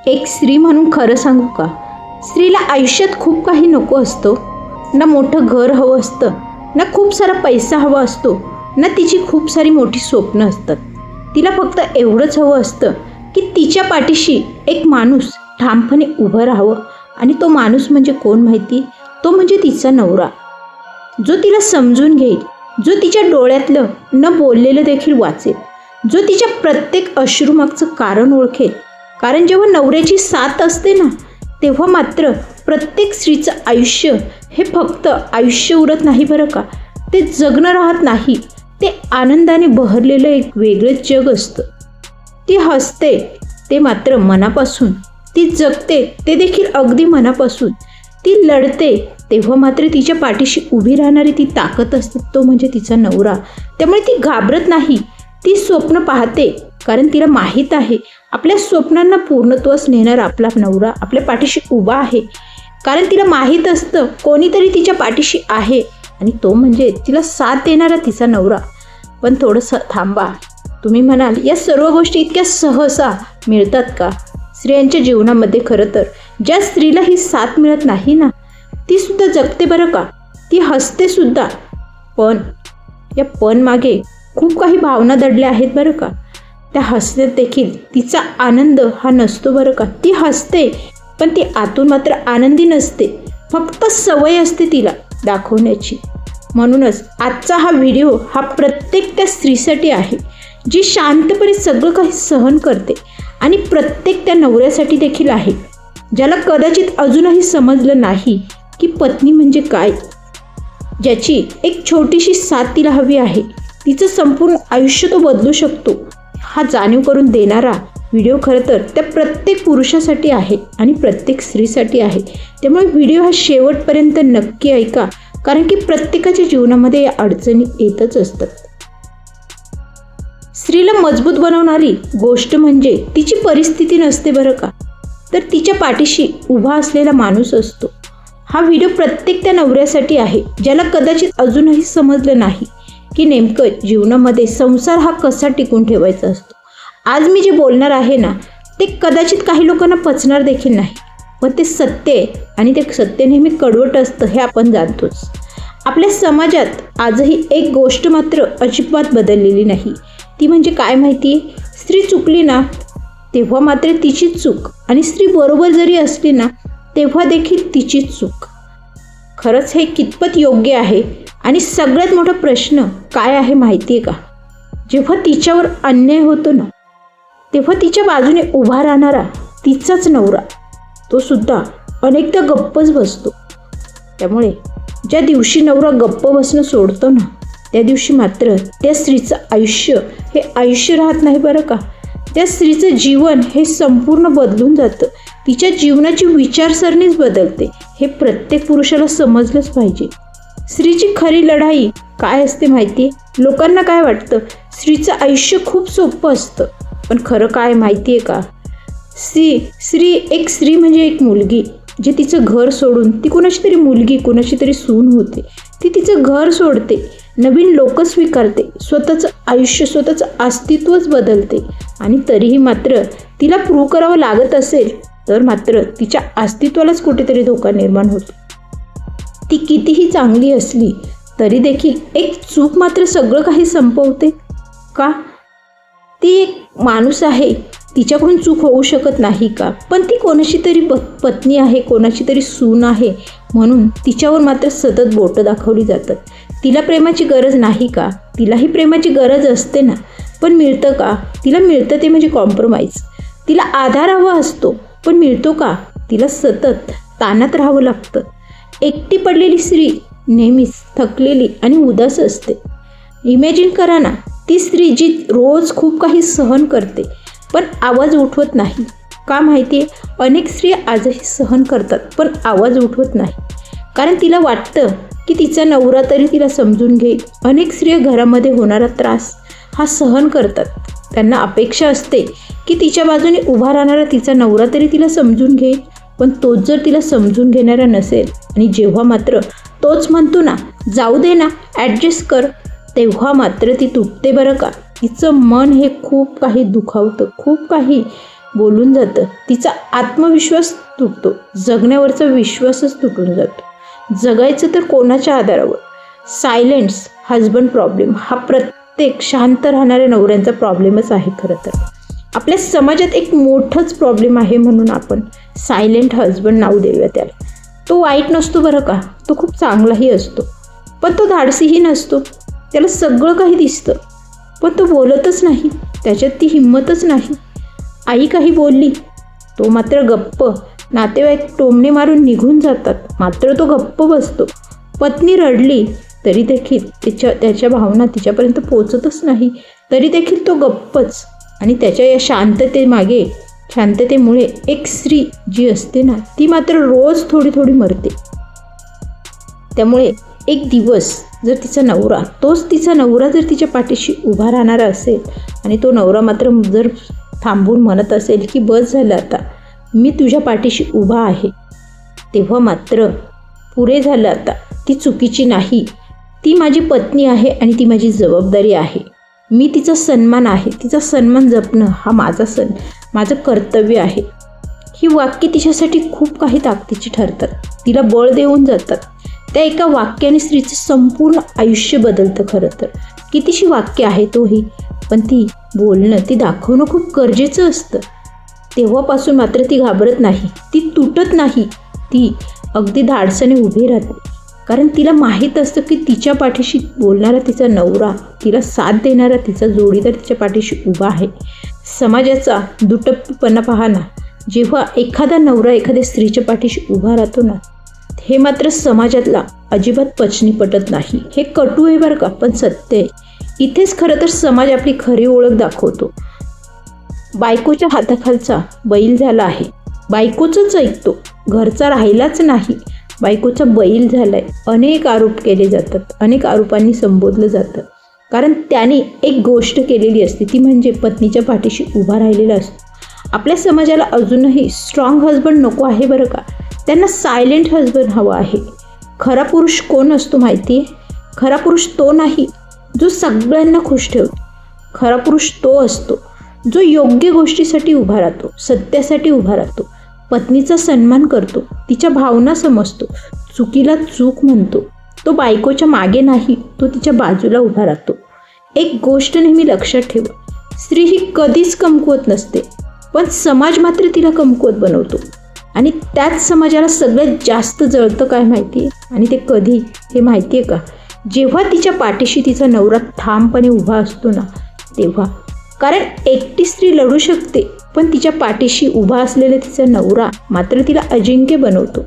एक स्त्री म्हणून खरं सांगू का, स्त्रीला आयुष्यात खूप काही नको असतो. ना मोठं घर हवं असतं, ना खूप सारा पैसा हवा असतो, ना तिची खूप सारी मोठी स्वप्न असतात. तिला फक्त एवढंच हवं असतं की तिच्या पाठीशी एक माणूस ठामपणे उभं राहावं. आणि तो माणूस म्हणजे कोण माहिती? तो म्हणजे तिचा नवरा, जो तिला समजून घेईल, जो तिच्या डोळ्यातलं न बोललेलं देखील वाचेल, जो तिच्या प्रत्येक अश्रूमागचं कारण ओळखेल. कारण जेव्हा नवऱ्याची साथ असते ना, तेव्हा मात्र प्रत्येक स्त्रीचं आयुष्य हे फक्त आयुष्य उरत नाही बरं का. ते जगणं राहत नाही, ते आनंदाने बहरलेलं एक वेगळंच जग असतं. ती हसते ते मात्र मनापासून, ती जगते ते देखील अगदी मनापासून, ती लढते तेव्हा मात्र तिच्या पाठीशी उभी राहणारी ती ताकद असते, तो म्हणजे तिचा नवरा. त्यामुळे ती घाबरत नाही, ती स्वप्न पाहते. कारण तिला माहीत आहे आपल्या स्वप्नांना पूर्णत्वास नेणारा आपला नवरा आपल्या पाठीशी उभा आहे. कारण तिला माहीत असतं कोणीतरी तिच्या पाठीशी आहे, आणि तो म्हणजे तिला साथ देणारा तिचा नवरा. पण थोडंसं थांबा. तुम्ही म्हणाल या सर्व गोष्टी इतक्या सहसा मिळतात का? स्त्रियांच्या जीवनामध्ये खरं तर ज्या स्त्रीला ही साथ मिळत नाही ना, ती सुद्धा जगते बरं का, ती हसते सुद्धा. पण या पण मागे खूप काही भावना दडल्या आहेत बरं का. त्या हसण्यात देखील तिचा आनंद हा नसतो बरं का. ती हसते पण ती आतून मात्र आनंदी नसते, फक्त सवय असते तिला दाखवण्याची. म्हणूनच आजचा हा व्हिडिओ हा प्रत्येक त्या स्त्रीसाठी आहे, जी शांतपणे सगळं काही सहन करते. आणि प्रत्येक त्या नवऱ्यासाठी देखील आहे, ज्याला कदाचित अजूनही समजलं नाही की पत्नी म्हणजे काय, ज्याची एक छोटीशी साथ तिला हवी आहे. तिचं संपूर्ण आयुष्य तो बदलू शकतो, हा जाणीव करून देणारा व्हिडिओ खरं तर त्या प्रत्येक पुरुषासाठी आहे आणि प्रत्येक स्त्रीसाठी आहे. त्यामुळे व्हिडिओ हा शेवटपर्यंत नक्की ऐका, कारण की प्रत्येकाच्या जीवनामध्ये या अडचणी येतच असतात. स्त्रीला मजबूत बनवणारी गोष्ट म्हणजे तिची परिस्थिती नसते बरं का, तर तिच्या पाठीशी उभा असलेला माणूस असतो. हा व्हिडिओ प्रत्येक त्या नवऱ्यासाठी आहे, ज्याला कदाचित अजूनही समजलं नाही की नेमकं जीवनामध्ये संसार हा कसा टिकून ठेवायचा असतो. आज मी जे बोलणार आहे ना, ते कदाचित काही लोकांना पचणार देखील नाही, पण ते सत्य आहे. आणि ते सत्य नेहमी कडवट असतं हे आपण जाणतोच. आपल्या समाजात आजही एक गोष्ट मात्र अजिबात बदललेली नाही, ती म्हणजे काय माहिती आहे? स्त्री चुकली ना तेव्हा मात्र तिचीच चूक, आणि स्त्री बरोबर जरी असली ना तेव्हा देखील तिचीच चूक. खरंच हे कितपत योग्य आहे? आणि सगळ्यात मोठा प्रश्न काय आहे माहिती आहे का? जेव्हा तिच्यावर अन्याय होतो ना, तेव्हा तिच्या बाजूने उभा राहणारा तिचाच नवरा, तो सुद्धा अनेकदा गप्पच बसतो. त्यामुळे ज्या दिवशी नवरा गप्प बसणं सोडतो ना, त्या दिवशी मात्र त्या स्त्रीचं आयुष्य हे आयुष्य राहत नाही बरं का. त्या स्त्रीचं जीवन हे संपूर्ण बदलून जातं, तिच्या जीवनाची विचारसरणीच बदलते. हे प्रत्येक पुरुषाला समजलंच पाहिजे. स्त्रीची खरी लढाई काय असते माहिती आहे? लोकांना काय वाटतं स्त्रीचं आयुष्य खूप सोपं असतं, पण खरं काय माहिती आहे का? एक स्त्री म्हणजे एक मुलगी, जे तिचं घर सोडून ती कुणाची तरी मुलगी, कुणाची तरी सून होते. ती तिचं घर सोडते, नवीन लोक स्वीकारते, स्वतःचं आयुष्य, स्वतःचं अस्तित्वच बदलते. आणि तरीही मात्र तिला प्रूव्ह करावं लागत असेल तर मात्र तिच्या अस्तित्वालाच कुठेतरी धोका निर्माण होतो. ती कितीही चांगली असली तरी देखील एक चूक मात्र सगळं काही संपवते का? ती एक माणूस आहे, तिच्याकडून चूक होऊ शकत नाही का? पण ती कोणाची तरी पत्नी आहे, कोणाची तरी सून आहे, म्हणून तिच्यावर मात्र सतत बोटं दाखवली जातात. तिला प्रेमाची गरज नाही का? तिलाही प्रेमाची गरज असते ना, पण मिळतं का? तिला मिळतं ते म्हणजे कॉम्प्रोमाइज. तिला आधार हवा असतो, पण मिळतो का? तिला सतत ताणात राहावं लागतं. एकटी पडलेली स्त्री नेहमीच थकलेली आणि उदास असते. इमॅजिन करा ना, ती स्त्री जी रोज खूप काही सहन करते पण आवाज उठवत नाही. का माहिती आहे? अनेक स्त्रिया आजही सहन करतात पण आवाज उठवत नाही, कारण तिला वाटतं की तिचा नवरा तरी तिला समजून घेईल. अनेक स्त्रिया घरामध्ये होणारा त्रास हा सहन करतात. त्यांना अपेक्षा असते की तिच्या बाजूने उभा राहणारा तिचा नवरा तरी तिला समजून घेईल, पण तोच जर तिला समजून घेणारा नसेल आणि जेव्हा मात्र तोच म्हणतो ना जाऊ दे ना, ॲडजस्ट कर, तेव्हा मात्र ती तुटते बरं का. तिचं मन हे खूप काही दुखावतं, खूप काही बोलून जातं, तिचा आत्मविश्वास तुटतो, जगण्यावरचा विश्वासच तुटून जातो. जगायचं तर कोणाच्या आधारावर? सायलेंट्स हजबंड प्रॉब्लेम हा प्रत्येक शांत राहणाऱ्या नवऱ्यांचा प्रॉब्लेमच आहे. खरं तर आपल्या समाजात एक मोठंच प्रॉब्लेम आहे, म्हणून आपण सायलेंट हजबंड नाव देऊया त्याला. तो वाईट नसतो बरं का, तो खूप चांगलाही असतो, पण तो धाडसीही नसतो. त्याला सगळं काही दिसतं, पण तो बोलतच नाही, त्याच्यात ती हिंमतच नाही. आई काही बोलली, तो मात्र गप्प. नातेवाईक टोमणे मारून निघून जातात, मात्र तो गप्प बसतो. पत्नी रडली तरी देखील त्याच्या भावना तिच्यापर्यंत पोचतच नाही, तरी देखील तो गप्पच. आणि त्याच्या या शांततेमुळे एक स्त्री जी असते ना, ती मात्र रोज थोडी थोडी मरते. त्यामुळे एक दिवस जर तोच तिचा नवरा जर तिच्या पाठीशी उभा राहणारा असेल आणि तो नवरा मात्र जर थांबून म्हणत असेल की बस झालं आता, मी तुझ्या पाठीशी उभा आहे, तेव्हा मात्र पुरे झालं आता. ती चुकीची नाही, ती माझी पत्नी आहे आणि ती माझी जबाबदारी आहे. मी तिचा सन्मान आहे, तिचा सन्मान जपणं हा माझं कर्तव्य आहे. ही वाक्य तिच्यासाठी खूप काही ताकदीची ठरतात, तिला बळ देऊन जातात. त्या एका वाक्याने स्त्रीचं संपूर्ण आयुष्य बदलतं. खरं तर कितीशी वाक्य आहे तोही, पण ती बोलणं, ती दाखवणं खूप गरजेचं असतं. तेव्हापासून मात्र ती घाबरत नाही, ती तुटत नाही, ती अगदी धाडसाने उभी राहते. कारण तिला माहीत असतं की तिच्या पाठीशी बोलणारा तिचा नवरा, तिला साथ देणारा तिचा जोडीदार तिच्या पाठीशी उभा आहे. समाजाचा दुटप्पीपणा पहा ना, जेव्हा एखादा नवरा एखाद्या स्त्रीच्या पाठीशी उभा राहतो ना, हे मात्र समाजातला अजिबात पचनी पटत नाही. हे कटू आहे बरं का, पण सत्य आहे. इथेच खरं तर समाज आपली खरी ओळख दाखवतो. बायकोच्या हाताखालचा बैल झाला आहे, बायकोचंच ऐकतो, घरचा राहिलाच नाही, बायकोचा बैल झालाय. अनेक आरोप केले जातात, अनेक आरोपांनी संबोधलं जातं, कारण त्याने एक गोष्ट केलेली असते, ती म्हणजे पत्नीच्या पाठीशी उभा राहिलेला असतो. आपल्या समाजाला अजूनही स्ट्रॉंग हजबंड नको आहे बरं का, त्यांना सायलेंट हजबंड हवा आहे. खरा पुरुष कोण असतो माहिती आहे? खरा पुरुष तो नाही जो सगळ्यांना खुश ठेवतो. खरा पुरुष तो असतो जो योग्य गोष्टीसाठी उभा राहतो, सत्यासाठी उभा राहतो, पत्नीचा सन्मान करतो, तिच्या भावना समजतो, चुकीला चूक म्हणतो. तो बायकोच्या मागे नाही, तो तिच्या बाजूला उभा राहतो. एक गोष्ट नेहमी लक्षात ठेवा, स्त्री ही कधीच कमकुवत नसते, पण समाज मात्र तिला कमकुवत बनवतो. आणि त्याच समाजाला सगळ्यात जास्त जळतं काय माहिती आहे? आणि ते कधी हे माहिती आहे का? जेव्हा तिच्या पाठीशी तिचा नवरा ठामपणे उभा असतो ना, तेव्हा. कारण एकटी स्त्री लढू शकते, पण तिच्या पाठीशी उभा असलेला तिचा नवरा मात्र तिला अजिंक्य बनवतो.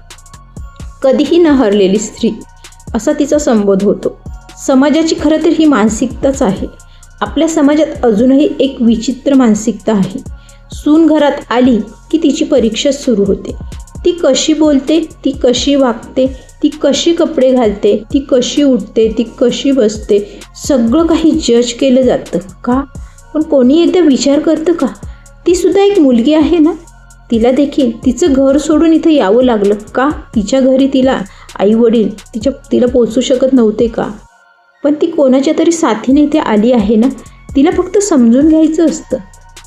कधीही न हरलेली स्त्री असा तिचा संबोध होतो. समाजाची खरं तर ही मानसिकताच आहे. आपल्या समाजात अजूनही एक विचित्र मानसिकता आहे. सून घरात आली की तिची परीक्षा सुरू होते. ती कशी बोलते, ती कशी वागते, ती कशी कपडे घालते, ती कशी उठते, ती कशी बसते, सगळं काही जज केलं जातं. का? पण कोणी एकदा विचार करतं का, ती सुद्धा एक मुलगी आहे ना, तिला देखील तिचं घर सोडून इथं यावं लागलं का? तिच्या घरी तिला आई वडील तिला पोचू शकत नव्हते का? पण ती कोणाच्या तरी साथीने इथे आली आहे ना, तिला फक्त समजून घ्यायचं असतं.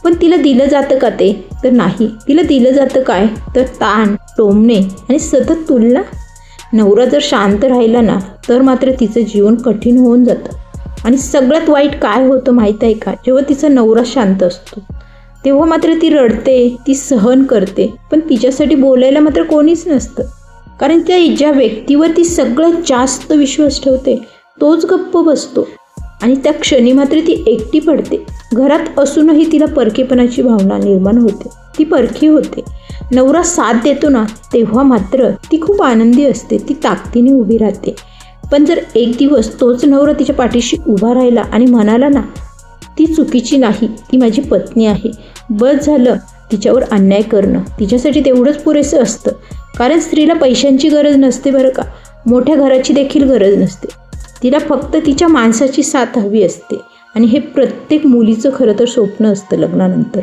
पण तिला दिलं जातं का ते? तर नाही. तिला दिलं जातं काय? तर ताण, टोमणे आणि सतत तुलना. नवरा जर शांत राहिला ना, तर मात्र तिचं जीवन कठीण होऊन जातं. आणि सगळ्यात वाईट काय होतं माहीत आहे का? जेव्हा तिचा नवरा शांत असतो, तेव्हा मात्र ती रडते, ती सहन करते, पण तिच्यासाठी बोलायला मात्र कोणीच नसतं. कारण ज्या व्यक्तीवर ती सगळ्यात जास्त विश्वास ठेवते, तोच गप्प बसतो. आणि त्या क्षणी मात्र ती एकटी पडते. घरात असूनही तिला परकेपणाची भावना निर्माण होते, ती परखी होते. नवरा साथ देतो ना, तेव्हा मात्र ती खूप आनंदी असते, ती ताकदीने उभी राहते. पण जर एक दिवस तोच नवरा तिच्या पाठीशी उभा राहिला आणि म्हणाला ना, ती चुकीची नाही, ती माझी पत्नी आहे, बस झालं, तिच्यावर अन्याय करणं तिच्यासाठी तेवढंच पुरेसं असतं. कारण स्त्रीला पैशांची गरज नसते बरं का, मोठ्या घराची देखील गरज नसते. तिला फक्त तिच्या माणसाची साथ हवी असते. आणि हे प्रत्येक मुलीचं खरं तर स्वप्न असतं लग्नानंतर.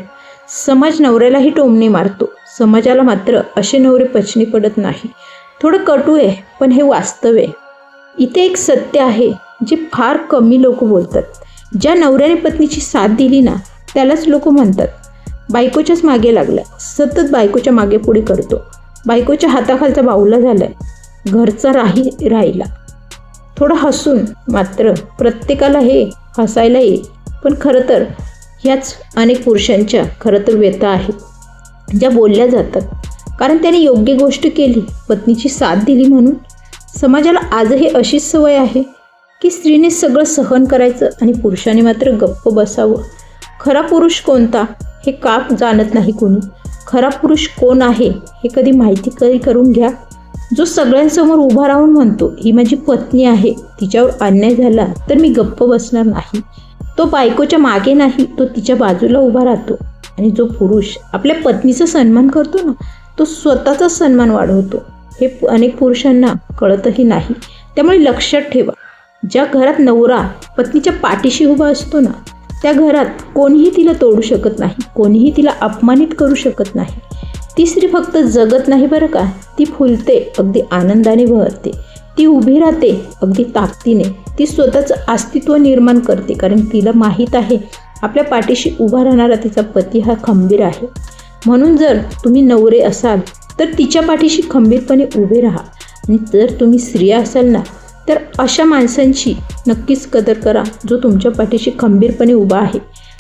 समाज नवऱ्यालाही टोमणे मारतो, समाजाला मात्र असे नवरे पचनी पडत नाही. थोडं कटू आहे, पण हे वास्तव आहे. इथे एक सत्य आहे जे फार कमी लोक बोलतात. ज्या नवऱ्याने पत्नीची साथ दिली ना, त्यालाच लोक म्हणतात बायकोच्याच मागे लागला, सतत बायकोच्या मागे पुढे करतो, बायकोच्या हाताखालचा बाहुला झालाय, घरचा राहिला. थोडं हसून मात्र प्रत्येकाला हे हसायला येईल, पण खरं तर ह्याच अनेक पुरुषांच्या खरं तर व्यथा आहेत ज्या बोलल्या जातात, कारण त्याने योग्य गोष्ट केली, पत्नीची साथ दिली म्हणून. समाजाला आजही अशीच सवय आहे की स्त्रीने सगळं सहन करायचं आणि पुरुषाने मात्र गप्प बसावं. खरा पुरुष कोणता हे का जाणत नाही कोणी. खरा पुरुष कोण आहे हे कधी माहिती करून घ्या. जो सगळ्यांसमोर उभा राहून म्हणतो ही माझी पत्नी आहे, तिच्यावर अन्याय झाला तर मी गप्प बसणार नाही. तो बायकोच्या मागे नाही, तो तिच्या बाजूला उभा राहतो. आणि जो पुरुष आपल्या पत्नीचा सन्मान करतो ना, तो स्वतःचा सन्मान वाढवतो. हे अनेक पुरुषांना कळतही नाही. त्यामुळे लक्षात ठेवा, ज्या घरात नवरा पत्नीच्या पाठीशी उभा असतो ना, त्या घरात कोणीही तिला तोडू शकत नाही, कोणीही तिला अपमानित करू शकत नाही. ती स्त्री फक्त जगत नाही बरं का, ती फुलते, अगदी आनंदाने बहरते, ती उभी राहते अगदी ताकदीने, ती स्वतःचं अस्तित्व निर्माण करते, कारण तिला माहीत आहे आपल्या पाठीशी उभा राहणारा तिचा पती हा खंबीर आहे. म्हणून जर तुम्ही नवरे असाल तर तिच्या पाठीशी खंबीरपणे उभे राहा. आणि जर तुम्ही स्त्रिया असाल ना, तर अशा माणसांची नक्कीच कदर करा जो तुमच्या पाठीशी खंबीरपणे उभा आहे.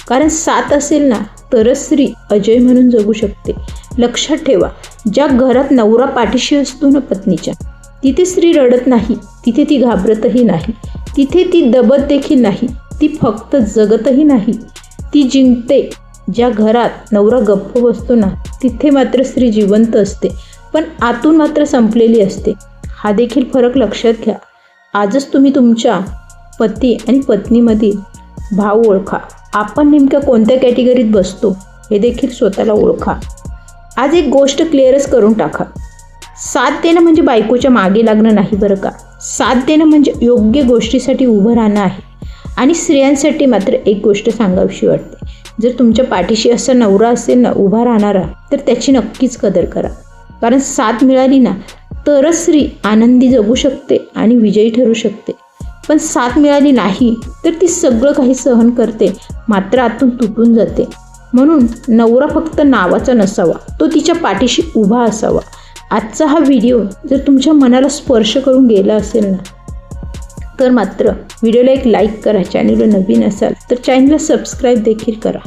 कारण साथ असेल ना तरच स्त्री अजय म्हणून जगू शकते. लक्षात ठेवा, ज्या घरात नवरा पाठीशी असतो ना पत्नीच्या, तिथे स्त्री रडत नाही, तिथे ती घाबरतही नाही, तिथे ती दबत देखील नाही, ती फक्त जगतही नाही, ती जिंकते. ज्या घरात नवरा गप्प बसतो ना, तिथे मात्र स्त्री जिवंत असते, पण आतून मात्र संपलेली असते. हा देखील फरक लक्षात घ्या. आजच तुम्ही तुमच्या पती आणि पत्नीमधील भाव ओळखा. आपण नेमक्या कोणत्या कॅटेगरीत बसतो हे देखील स्वतःला ओळखा. आज एक गोष्ट क्लिअरच करून टाका, साथ देणं म्हणजे बायकोच्या मागे लागणं नाही बरं का. साथ देणं म्हणजे योग्य गोष्टीसाठी उभं राहणं आहे. आणि स्त्रियांसाठी मात्र एक गोष्ट सांगावीशी वाटते, जर तुमच्या पाठीशी असा नवरा असेल ना उभा राहणारा, तर त्याची नक्कीच कदर करा. कारण साथ मिळाली ना तरच स्त्री आनंदी जगू शकते आणि विजयी ठरू शकते. पण साथ मिळाली नाही तर ती सगळं काही सहन करते, मात्र आतून तुटून जाते. म्हणून नवरा फक्त नावाचा नसावा, तो तिच्या पाठीशी उभा असावा. आजचा हा व्हिडिओ जर तुमच्या मनाला स्पर्श करून गेला असेल ना, तर मात्र व्हिडिओला एक लाईक करा. चॅनलला नवीन असाल तर चॅनलला सबस्क्राईब देखील करा.